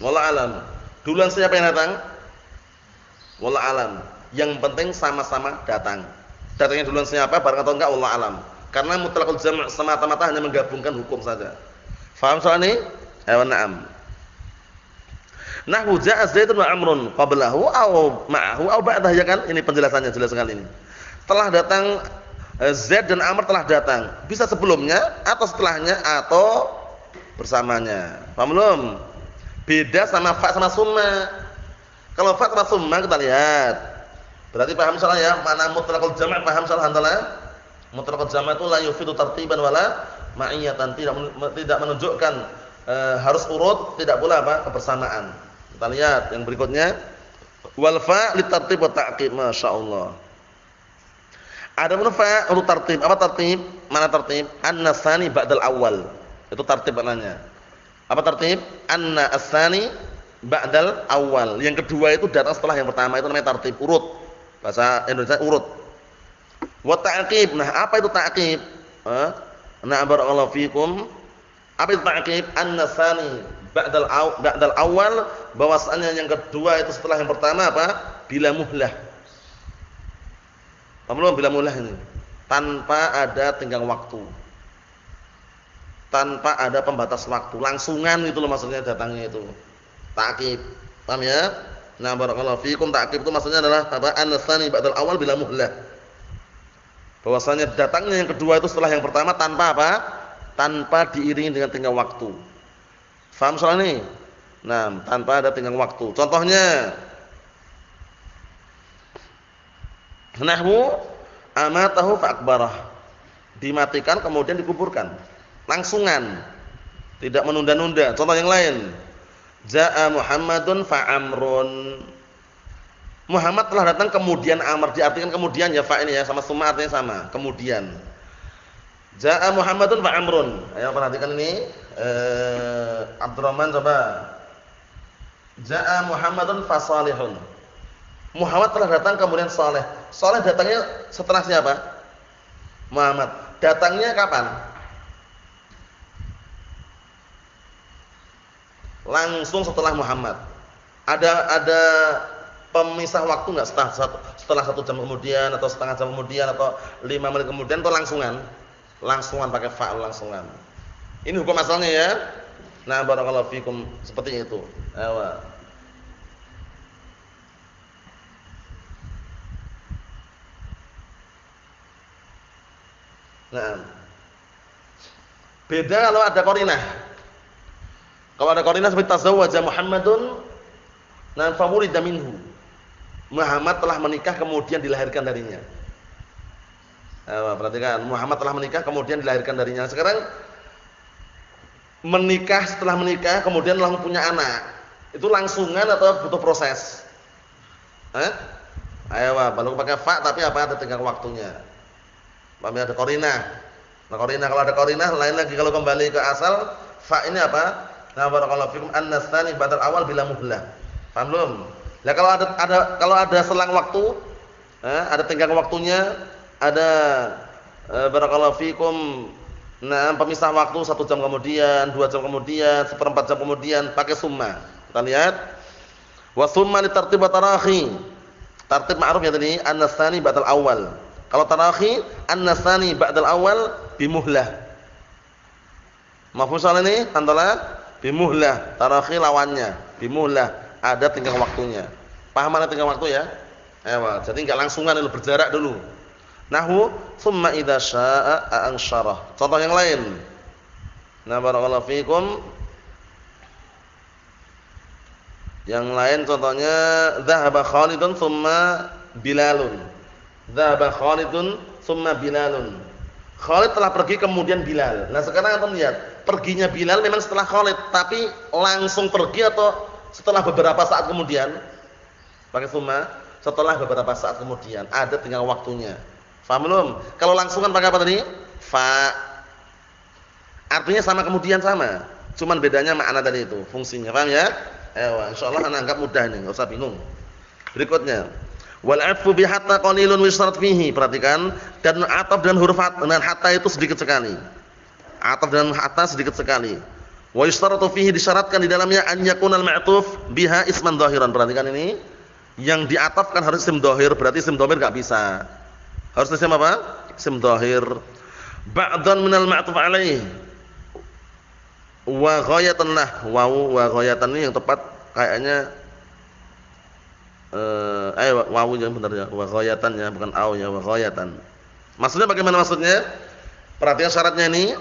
Wallahu alam. Duluan siapa yang datang? Wallahu alam. Yang penting sama-sama datang. Datangnya duluan siapa, bareng atau enggak wallahu alam. Karena mutlaqul jam' semata-mata hanya menggabungkan hukum saja. Faham soal ini? Ayo na'am. Nahwu ja'a Zaidun wa Amrun qablahu aw ma'ahu aw ba'dahu, ya kan? Ini penjelasannya jelas sekali ini. Telah datang Zaid dan Amr telah datang. Bisa sebelumnya atau setelahnya atau bersamanya. Paham belum? Beda sama fa sama summa. Kalau fa sama summa kita lihat. Berarti paham salah ya, mana mutlaqul jam', paham salah antara mutlaqul jam' itu la yufidu tartiban wala ma'iyatan, tidak menunjukkan harus urut, tidak pula apa kebersamaan. Kita lihat yang berikutnya. Wal fa li tartib wa ta'qib, masyaallah. Ada pun fa urut tartib. Apa tartib? Mana tartib? An-nasani ba'dal awal. Itu tartib maknanya. Apa tartib? Anna as-sani ba'dal awal. Yang kedua itu datang setelah yang pertama, itu namanya tartib, urut. Bahasa Indonesia urut. Wa ta'qib. Nah, apa itu ta'qib? Nah, barakallahu fikum. Apa itu ta'qib? An-nasani ba'dal awal, bahwasanya yang kedua itu setelah yang pertama apa? Bila muhlah. Paham belum bila muhlah ini? Tanpa ada tenggang waktu. Tanpa ada pembatas waktu, langsungan gitu loh maksudnya datangnya itu. Ta'qib. Paham ya? Nah, barakallahu fikum, ta'qib itu maksudnya adalah apa? An-nasani ba'dal awal bila muhlah. Bahwasanya datangnya yang kedua itu setelah yang pertama tanpa apa? Tanpa diiringi dengan tenggang waktu. Faham soal ini? Nah, tanpa ada tenggang waktu. Contohnya nahwu amatahu fa akbarah. Dimatikan kemudian dikuburkan. Langsungan. Tidak menunda-nunda. Contoh yang lain. Ja'a Muhammadun fa Amrun. Muhammad telah datang kemudian Amr, diartikan kemudian ya fa ini ya, sama summa artinya sama, kemudian. Ja'a Muhammadun fa Amrun. Ayo perhatikan ini. Abdurrahman coba. Ja'a Muhammadun fa Salihun. Muhammad telah datang kemudian Saleh. Saleh datangnya setelah siapa? Muhammad. Datangnya kapan? langsung setelah Muhammad. Ada pemisah waktu enggak setelah 1 jam kemudian atau setengah jam kemudian atau 5 menit kemudian atau langsungan? Langsungan pakai fa langsungan. Ini hukum asalnya ya. Nah, barakallahu fikum seperti itu. Ayo. Nah. Beda kalau ada qarinah. Kalau ada qarinah seperti tazawwaja Muhammadun na famulida minhu. Muhammad telah menikah kemudian dilahirkan darinya. Perhatikan, Muhammad telah menikah kemudian dilahirkan darinya. Sekarang menikah, setelah menikah kemudian langsung punya anak. Itu langsungan atau butuh proses? Ayo, baru pakai fa tapi apa ada tenggang waktunya. Paham ya, ada qarinah. Nah, qarinah kalau ada qarinah lain lagi kalau kembali ke asal fa ini apa? Nah, barakallahu fikum an-nasani badal awal bila muhlah. Paham belum? Lah kalau ada selang waktu, ada tenggang waktunya, ada barakallahu fikum pemisah waktu 1 jam kemudian, 2 jam kemudian, 1/4 jam kemudian pakai summa. Kita lihat. Wa summa li tartib wa tarahi. Tartib ma'ruf ya tadi, an-nasani ba'dal awal. Kalau tarahi, an-nasani ba'dal awal bimuhlah. Mafhum soal ini? Antara bimuhlah, tarahi lawannya, bimuhlah, ada tenggang waktunya. Paham mana tenggang waktu ya? Jadi enggak langsungan dulu, berjarak dulu. Nahwu summa idza syaa'a ansyarah. Contoh yang lain. Nah, barakallahu fikum. Yang lain contohnya dzahaba Khalidun summa Bilalun. Dzahaba Khalidun summa Bilalun. Khalid telah pergi kemudian Bilal. Nah, sekarang antum lihat, perginya Bilal memang setelah Khalid, tapi langsung pergi atau setelah beberapa saat kemudian? Pakai summa, setelah beberapa saat kemudian, ada tinggal waktunya. Paham belum? Kalau langsungan pakai apa tadi? Fa. Artinya sama kemudian sama. Cuman bedanya makna tadi itu, fungsinya. Paham ya? Insyaallah ana anggap mudah ini, enggak usah bingung. Berikutnya, wal 'atfu bi hatta qalilun wa yusharat fihi. Perhatikan, dan ataf dan huruf hatta itu sedikit sekali. Ataf dan hatta sedikit sekali. Wa yusharatu fihi, disyaratkan di dalamnya an yakunal ma'tuf biha isman dhahiran. Perhatikan ini, yang diatafkan harus isim dhahir, berarti isim dhamir enggak bisa. Harus isim apa? Isim dhahir. Ba'dan minal ma'tuf alaih. Wa ghayatan lah, wawu wa ghayatan ini yang tepat kayaknya wawu yang benar ya, wa ghayatan ya, bukan au ya, wa ghayatan. Maksudnya bagaimana maksudnya? Perhatikan syaratnya ini.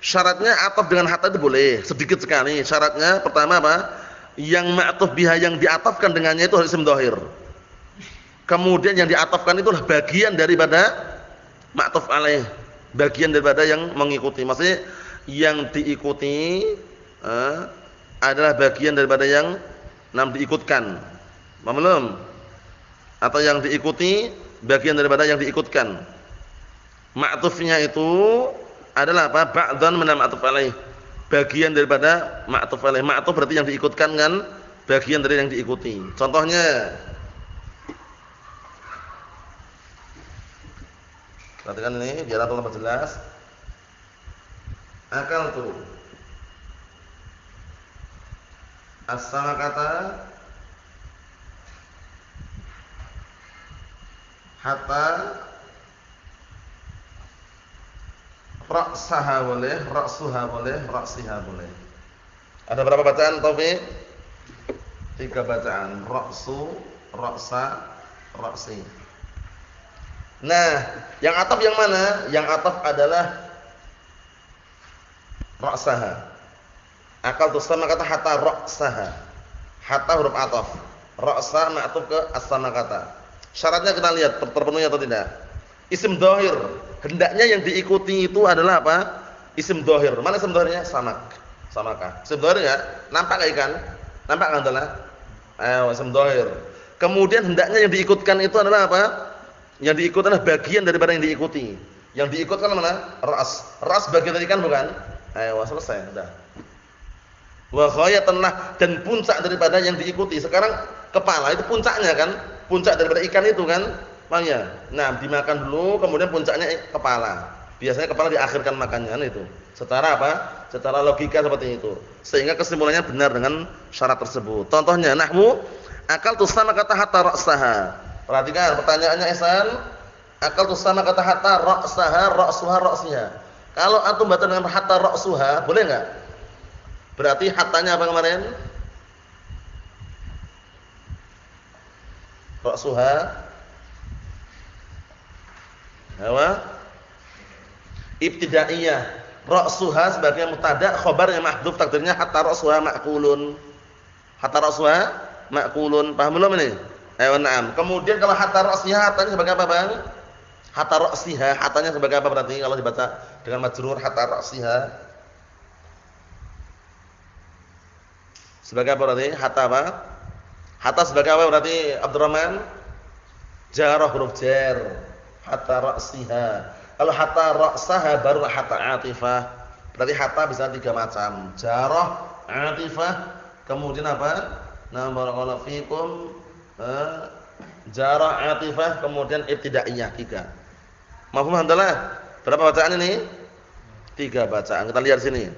Syaratnya ataf dengan hatta itu boleh, sedikit sekali. Syaratnya pertama apa? Yang ma'tuf biha, yang diatafkan dengannya itu harus isim dhahir. Kemudian yang diatafkan itu adalah bagian daripada ma'tuf alaih, bagian daripada yang mengikuti. Maksudnya yang diikuti adalah bagian daripada yang diikutkan. Paham belum? Atau yang diikuti bagian daripada yang diikutkan. Ma'tufnya itu adalah apa? Ba'dhan min ma'tuf alaih, bagian daripada ma'tuf alaih. Ma'tuf berarti yang diikutkan kan, bagian dari yang diikuti. Contohnya, perhatikan ini biar lebih jelas. Akal tuh asal kata hatta ra'saha boleh, ra'suha boleh, ra'siha boleh. Ada berapa bacaan Taufik? 3 bacaan. Ra'su, ra'sa, ra'si. Nah, yang ataf yang mana? Yang ataf adalah ra'saha. Akal tu sama kata hatta ra'saha. Hatta huruf ataf. Ra'sa ma'tuf ke as-sama kata. Syaratnya kita lihat terpenuhi atau tidak. Isim dhahir, hendaknya yang diikuti itu adalah apa? Isim dhahir. Mana isim dhahirnya? Samak. Samakah? Isim dhahir enggak? Nampak enggak ikan? Nampak enggak adalah? Isim dhahir. Kemudian hendaknya yang diikutkan itu adalah apa? Yang diikut adalah bagian daripada yang diikuti. Yang diikutkan mana? Ras. Ras bagian dari ikan bukan? Selesai, sudah. Wa ghayatan lah, dan puncak daripada yang diikuti. Sekarang kepala itu puncaknya kan? Puncak daripada ikan itu kan? Makanya. Nah, dimakan dulu kemudian puncaknya kepala. Biasanya kepala diakhirkan makannya itu. Secara apa? Secara logika seperti itu. Sehingga kesimpulannya benar dengan syarat tersebut. Contohnya nahwu akaltu samakata hatta ra'saha. Perhatikan pertanyaannya Ihsan. Akaltu samakata hatta ra'saha ra'suha ra'siha. Kalau antum baca dengan hatta ra'suha, boleh enggak? Berarti hattanya apa kemarin? Ra'suha. Apa? Ibtidaiyah. Ra'suha sebagai mubtada, khabar yang mahdhuf takdirnya hatta ra'suha ma'kulun. Hatta ra'suha ma'kulun. Paham belum ini? Na'am. Kemudian kalau hatta ra'siha hatanya sebagai apa, Bang? Hatta ra'siha hatanya sebagai apa berarti kalau dibaca dengan majrur hatta ra'siha? Sebagai apa berarti? Hatta apa? Hatta sebagai apa berarti Abdurrahman? Jarah huruf jar. Hatta ra'siha. Kalau hatta ra'saha baru hatta atifah. Berarti hatta bisa 3 macam. Jarah, atifah, kemudian apa? Nah, barakallahu fikum. Jarah, atifah, kemudian ibtidaiyah 3. Mafhum alhamdulillah? Berapa bacaan ini? 3 bacaan. Kita lihat sini.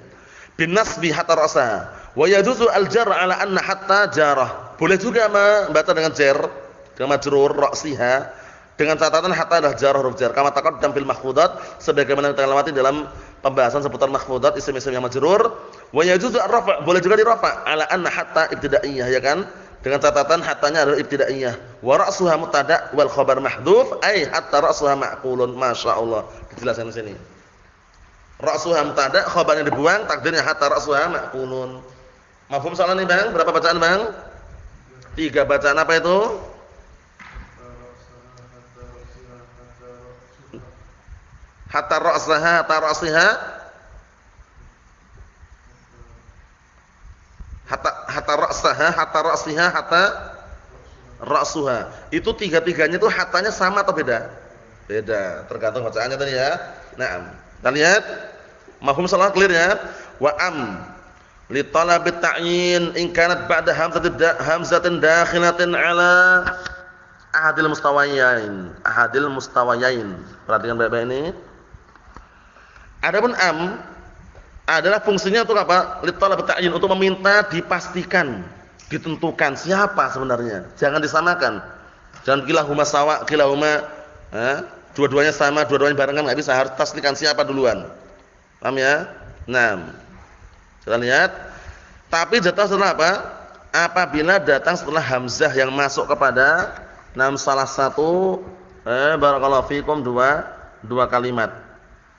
Bin nasbi hatta ra'saha. Wa yajuzu al-jar 'ala anna hatta jarah. Boleh juga membaca dengan jar, dengan majrur ra'siha. Dengan catatan hatta adalah jar huruf jar. Kama taqaddam fil mahfudat, sebagaimana kita lewati dalam pembahasan seputar mahfudat isim-isim yang majrur. Wa yajuzu ar-rafa', boleh juga di-rafa' 'ala anna hatta ibtidaiyah, ya kan? Dengan catatan hattanya adalah ibtidaiyah. Wa ra'suha mubtada' wal khabar mahdhuf, ay hatta ra'suha ma'qulun. Masyaallah. Dijelaskan di sini. Ra'suha mubtada', khabarnya dibuang, takdirnya hatta ra'suha ma'qulun. Mafhum soalan ini, Bang? Berapa bacaan, Bang? 3 bacaan apa itu? Hatta ra'saha, hatta ra'siha, hatta ra'saha, hatta ra'siha, hatta ra'suha. Itu 3-3-nya itu hatanya sama atau beda? Beda, tergantung bacaannya tadi ya. Nah, kita lihat mafhum salah clear ya. Wa am li talabit ta'yin in kanat ba'da hamzatin dakhilatin ala ahadil mustawayain. Ahadil mustawayain. Perhatikan baik-baik ini. Adapun am adalah fungsinya untuk apa? Li talabit ta'yin, untuk meminta dipastikan, ditentukan siapa sebenarnya. Jangan disamakan. Jangan kilahuma sawa, kilahuma dua-duanya sama, dua-duanya barengan enggak bisa, harus pastikan siapa duluan. Paham ya? Nah, kita lihat. Tapi datang setelah apa? Apabila datang setelah hamzah yang masuk kepada salah satu barakallahu fikum dua kalimat.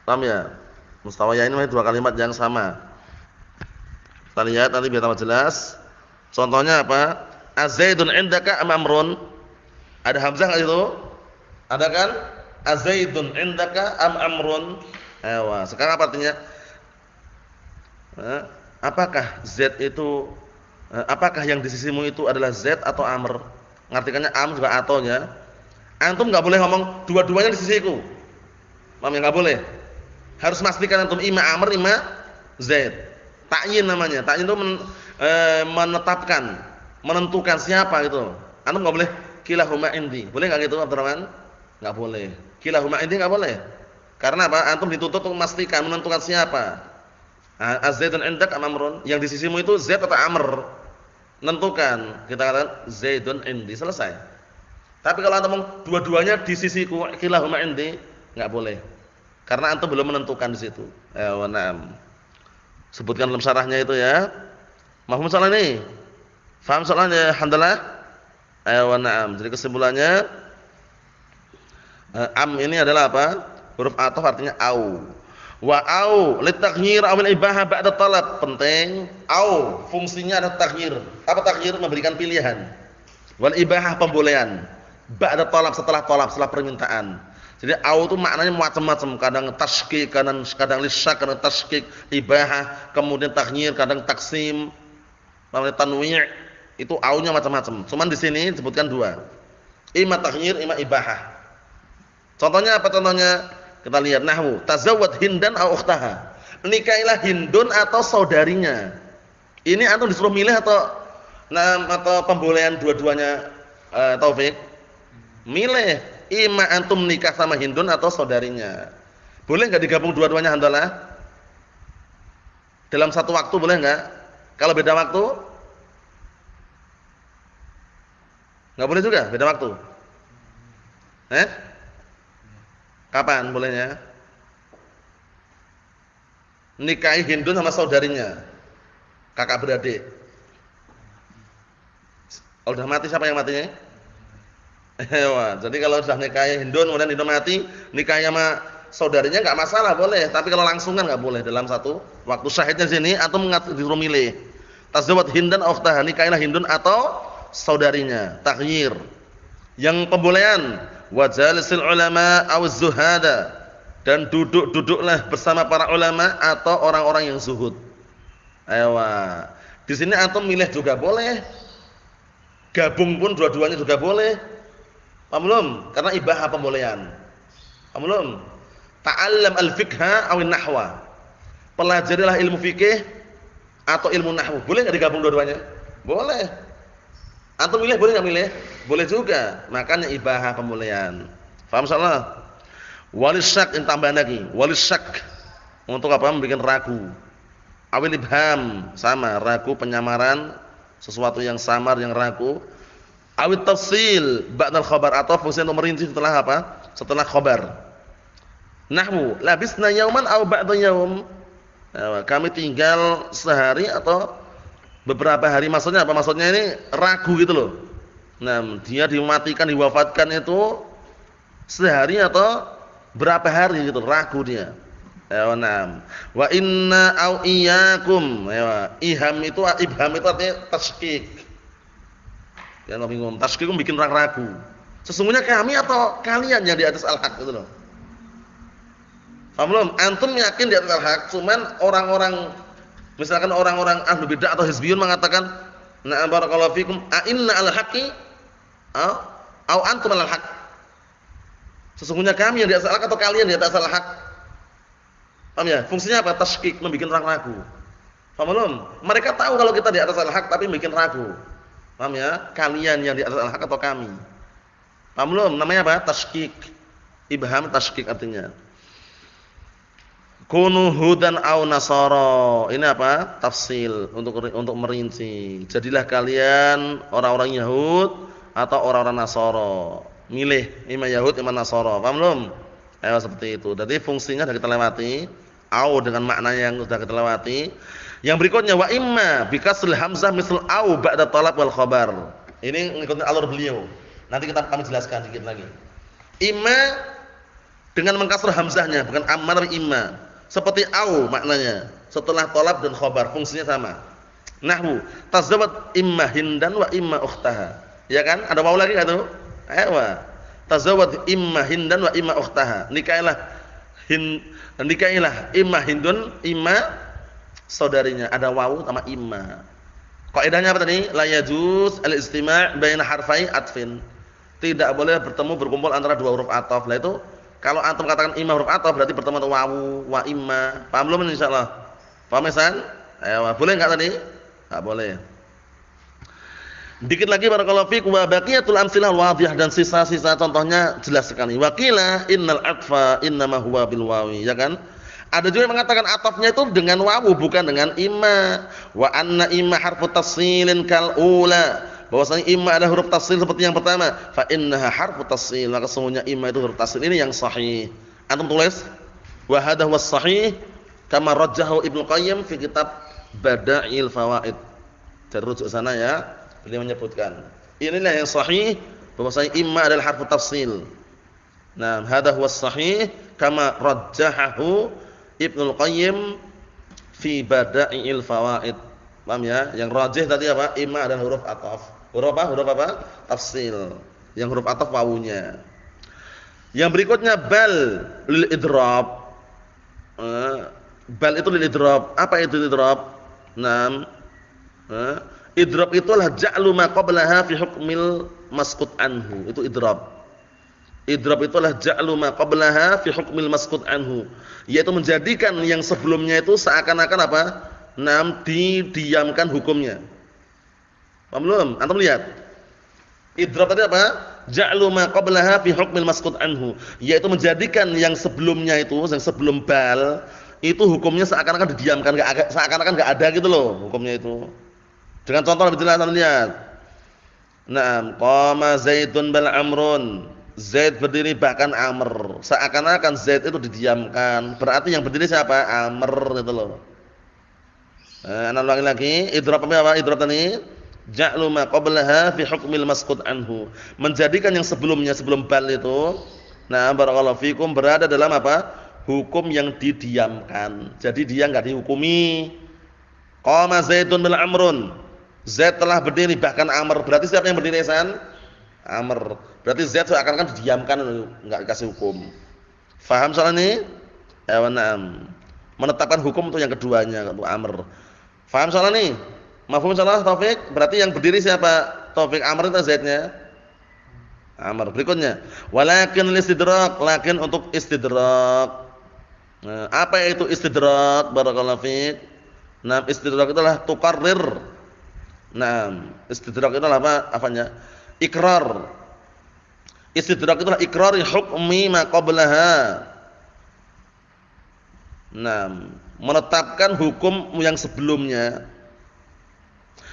Paham ya? Mustawayain ini 2 kalimat yang sama. Kita lihat nanti biar tambah jelas. Contohnya apa? Azaidun indaka am amrun? Ada hamzah enggak itu? Ada kan? Azaidun indaka am amrun? Sekarang apa artinya? Apakah Z itu apakah yang di sisimu itu adalah Z atau amr? Ngartikannya am juga atau ya. Antum enggak boleh ngomong dua-duanya di sisiku. Paham ya, enggak boleh. Harus pastikan antum ima amr ima Z. Ta'yin namanya. Ta'yin itu menetapkan, menentukan siapa gitu. Antum enggak boleh kilahuma indi. Boleh enggak gitu, Abdurrahman? Enggak boleh. Kilahuma indi enggak boleh. Karena apa? Antum dituntut untuk memastikan, menentukan siapa. Az-Zaidun indak am amrun? Yang di sisimu itu Z atau amr? Menentukan. Kita katakan Zaidun indi, selesai. Tapi kalau antum ngomong dua-duanya di sisiku, kilahuma indi, enggak boleh. Karena antum belum menentukan di situ. Na'am. Sebutkan dalam syarahnya itu ya. Mahfum soal ini? Faham soalnya? Alhamdulillah. Na'am. Jadi kesimpulannya am ini adalah apa? Huruf ataf artinya au. Wa au litakhyir awil ibahah ba'da talab. Penting. Au fungsinya adalah takhyir. Apa takhyir? Memberikan pilihan. Wal ibahah pembolehan. Ba'da talab, setelah permintaan. Jadi au itu maknanya macam-macam, kadang tashkik, kadang lisyak, kadang tashkik, ibahah, kemudian takhyir, kadang taksim, namanya tanwi', itu au-nya macam-macam. Cuman di sini disebutkan 2. Ima takhyir, ima ibahah. Contohnya apa contohnya? Kita lihat nahwu, tazawwad Hindan au ukhtaha. Nikahilah Hindun atau saudarinya. Ini antum disuruh milih atau pembolehan dua-duanya, Taufik? Milih. Ima antum nikah sama Hindun atau saudarinya. Boleh enggak digabung dua-duanya Handalah? Dalam satu waktu boleh enggak? Kalau beda waktu? Enggak boleh juga, beda waktu. Kapan bolehnya? Nikahi Hindun sama saudarinya. Kakak beradik. Kalau udah mati siapa yang matinya? Jadi kalau sudah nikahi Hindun kemudian Hindun mati, nikahi sama saudarinya enggak masalah, boleh. Tapi kalau langsung kan enggak boleh dalam satu waktu. Syahidnya sini atau disuruh milih. Tazawwaj Hindan ukhtaha, nikahilah Hindun atau saudarinya. Takhyir. Yang pembolehan wajalisil ulama aw zuhada, dan duduklah bersama para ulama atau orang-orang yang zuhud. Di sini antum milih juga boleh. Gabung pun dua-duanya juga boleh. Paham belum? Karena ibahah pembolehan. Paham belum? Ta'allam al-fiqha aw an-nahwa. Pelajarilah ilmu fikih atau ilmu nahwu. Boleh enggak digabung dua-duanya? Boleh. Antum milih boleh enggak milih? Boleh juga. Makanya ibahah pembolehan. Paham insyaallah? Walisyak, yang tambahan lagi. Walisyak untuk apa? Membuat ragu. Awil ibham, sama, ragu, penyamaran, sesuatu yang samar, yang ragu. Awil tafsil ba'dal khabar, atau fungsi untuk merinci setelah apa? Setelah khabar. Nahwu, labisna yauman aw ba'da yaum. Kami tinggal sehari atau beberapa hari. Maksudnya apa? Maksudnya ini ragu gitu loh. Nah, dia dimatikan, diwafatkan itu sehari atau berapa hari gitu, ragu dia. Wa inna au iyyakum. Iham itu artinya tasykik. Ya bingung. Tasykik bikin orang ragu. Sesungguhnya kami atau kalian yang di atas al-haq gitu loh. Paham belum? Antum yakin di atas al-haq, cuman orang-orang, misalkan orang-orang ahlu bidah atau hizbiyun mengatakan, "Na'am barakallahu fikum, a inna al-haqqi au antum al-haq." Sesungguhnya kami yang di atas al-haq atau kalian di atas al-haq. Paham ya? Fungsinya apa? Tasykik, membuat orang ragu. Paham belum? Mereka tahu kalau kita di atas al-haq tapi bikin ragu. Paham ya? Kalian yang di atas al-haq atau kami. Paham belum? Namanya apa? Tasykik. Ibham tasykik artinya. Kunu hudan aw nasara. Ini apa? Tafsil untuk merinci. Jadilah kalian orang-orang Yahud atau orang-orang Nasara. Milih imam Yahud, imam Nasara. Paham belum? Seperti itu. Jadi fungsinya sudah kita lewati. Au dengan makna yang sudah kita lewati. Yang berikutnya wa imma bi kasril hamzah misal au ba'da talab wal khabar. Ini ngikutin alur beliau. Nanti kami jelaskan sedikit lagi. Imma dengan mengkasrah hamzahnya, bukan amma tapi imma. Seperti au maknanya, setelah talab dan khabar, fungsinya sama. Nahwu tazawwaj imma Hindan wa imma ukhtaha. Ya kan? Ada waw lagi enggak tuh? Tazawwaj imma Hindan wa imma ukhtaha. Nikahilah imma Hindun, imma saudarinya. Ada wawu sama imma. Kaidahnya apa tadi? La yajuz al-istima' baina harfai atfin. Tidak boleh berkumpul antara dua huruf ataf. Lah itu kalau antum katakan imma huruf ataf berarti bertemu dengan wawu wa imma. Paham belum insyaallah? Paham Hasan? Boleh enggak tadi? Enggak boleh. Dikit lagi barakallahu fiik, wa baqiyatul amsilah wadhiyah, dan sisa-sisa contohnya jelas sekali. Wa qila innal atfa innama huwa bil wawi, ya kan? Ada juga yang mengatakan atafnya itu dengan wawu bukan dengan imma. Wa anna imma harfu tafsilin kal ula. Bahwasanya imma adalah huruf tafsil seperti yang pertama. Fa innaha harfu tafsil. Maka sesungguhnya imma itu huruf tafsil. Ini yang sahih. Antum tulis wa hadha huwas sahih kama rajjahu Ibnu Qayyim fi kitab Bada'il Fawaid. Terujuk sana ya. Beliau menyebutkan. Inilah yang sahih bahwasanya imma adalah harfu tafsil. Nah, hadha huwas sahih kama rajjahu Ibnu Qayyim fi Bada'il Fawaid. Paham ya? Yang rajih tadi apa? Imma adalah huruf ataf. Huruf apa? Huruf apa? Tafsil. Yang huruf ataf wawunya. Yang berikutnya bal lil idrab. Bal itu lil idrab. Apa itu idrab? Naam. Idrab itu adalah ja'lu ma qablaha fi hukmil maskut anhu. Itu idrab. Idrab itu adalah ja'lu ma qablaha fi hukmil maskut anhu. Yaitu menjadikan yang sebelumnya itu seakan-akan apa? Naam, didiamkan hukumnya. Paham belum? Antum lihat. Idrab tadi apa? ja'lu ma qablaha fi hukmil masqut anhu, yaitu menjadikan yang sebelumnya itu, yang sebelum bal itu hukumnya seakan-akan didiamkan, seakan-akan enggak ada gitu loh hukumnya itu. Dengan contoh lebih jelas, lihat. Naam, qama Zaidun bal Amrun. Zaid berdiri bahkan Amr. Seakan-akan Zaid itu didiamkan. Berarti yang berdiri siapa? Amr gitu loh. Ana ulangi lagi, idrab apa? Idrab tadi ja'lu ma qablaha fi hukmil masqut anhu. Menjadikan yang sebelumnya, sebelum bal itu, nah barakallahu fikum, berada dalam apa? Hukum yang didiamkan. Jadi dia enggak dihukumi. Qama Zaidun bil Amrun. Zaid telah berdiri bahkan Amr. Berarti siapa yang berdiri, San? Amr. Berarti Zaid seakan-akan didiamkan, enggak dikasih hukum. Faham soal ini? Ya, na'am. Menetapkan hukum untuk yang keduanya, untuk Amr. Faham soal ini? Mafhum insyaallah Taufik? Berarti yang berdiri siapa? Taufik, Amr itu Zaidnya? Amr. Berikutnya, walakin istidrak, lakin untuk istidrak. Nah, apa itu istidrak? Barakallahu fiik. Nah, istidrak itu adalah tuqarrir. Nah, istidrak itu adalah apa? Apanya? Ikrar. Istidrak itu adalah ikrar hukmi ma qablaha. Nah, menetapkan hukum yang sebelumnya.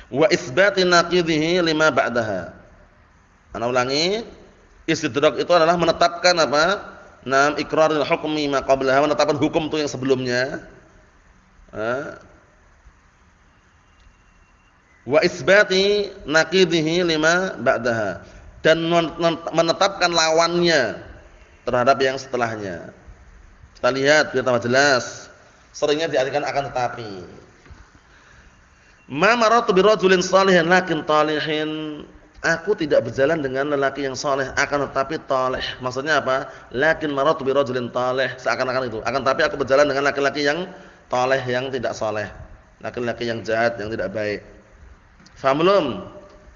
Wa itsbati naqidhihi lima ba'daha. Ana ulangi, istidrak itu adalah menetapkan apa? Naam, iqrarul hukmi ma qablaha, menetapkan hukum itu yang sebelumnya. Wa itsbati naqidhihi lima ba'daha, dan menetapkan lawannya terhadap yang setelahnya. Kita lihat biar tambah jelas. Seringnya diartikan akan tetapi. Ma maratu bi rajulin salihin lakin talihin. Aku tidak berjalan dengan lelaki yang saleh, akan tetapi talih. Maksudnya apa? Lakin maratu bi rajulin talih, seakan-akan itu. Akan tetapi aku berjalan dengan laki-laki yang talih, yang tidak saleh. Laki-laki yang jahat, yang tidak baik. Faham belum?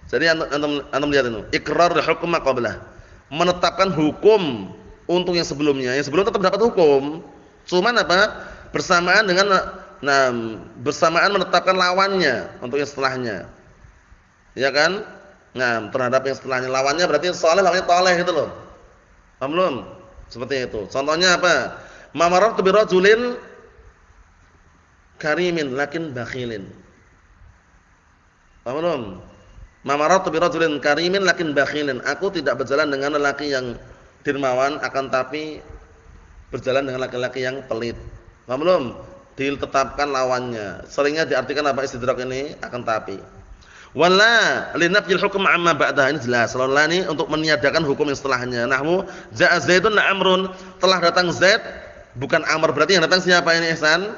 Jadi antum lihat itu. Iqrar hukum qablah. Menetapkan hukum untuk yang sebelumnya. Yang sebelum tetap dapat hukum. Cuman apa? Bersamaan dengan bersamaan menetapkan lawannya untuk yang setelahnya. Ya kan? Nah, terhadap yang setelahnya, lawannya berarti saleh, lawannya taleh gitu loh. Paham belum? Seperti itu. Contohnya apa? Ma marartu bi rajulin karimin lakin bakhilin. Paham belum? Ma marartu bi rajulin karimin lakin bakhilin. Aku tidak berjalan dengan lelaki yang dermawan, akan tapi berjalan dengan laki-laki yang pelit. Paham belum? Ditetapkan lawannya. Seringnya diartikan apa istidrak ini? Akan tapi. Wala linafyil hukm amma ba'daha, ini jelas. Wala ini untuk meniadakan hukum yang setelahnya. Nahmu ja'a Zaidun la Amrun, telah datang Zaid bukan Amr. Berarti yang datang siapa ini, Ihsan?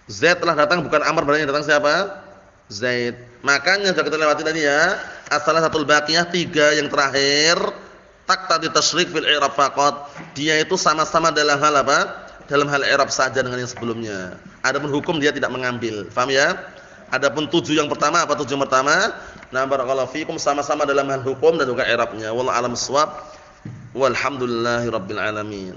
Zaid telah datang bukan Amr, berarti yang datang siapa? Zaid. Makanya sudah kita lewati tadi ya. As-salasatul baqiyah, 3 yang terakhir taqtadi tasyrik fil i'rab faqat. Dia itu sama-sama dalam hal apa? Dalam hal i'rab saja dengan yang sebelumnya. Adapun hukum dia tidak mengambil. Paham ya? Adapun 7 yang pertama, apa 7 yang pertama? Nah, barakallahu fikum, sama-sama dalam hal hukum dan juga i'rabnya. Wallahu a'lam bissawab. Walhamdulillahirabbil alamin.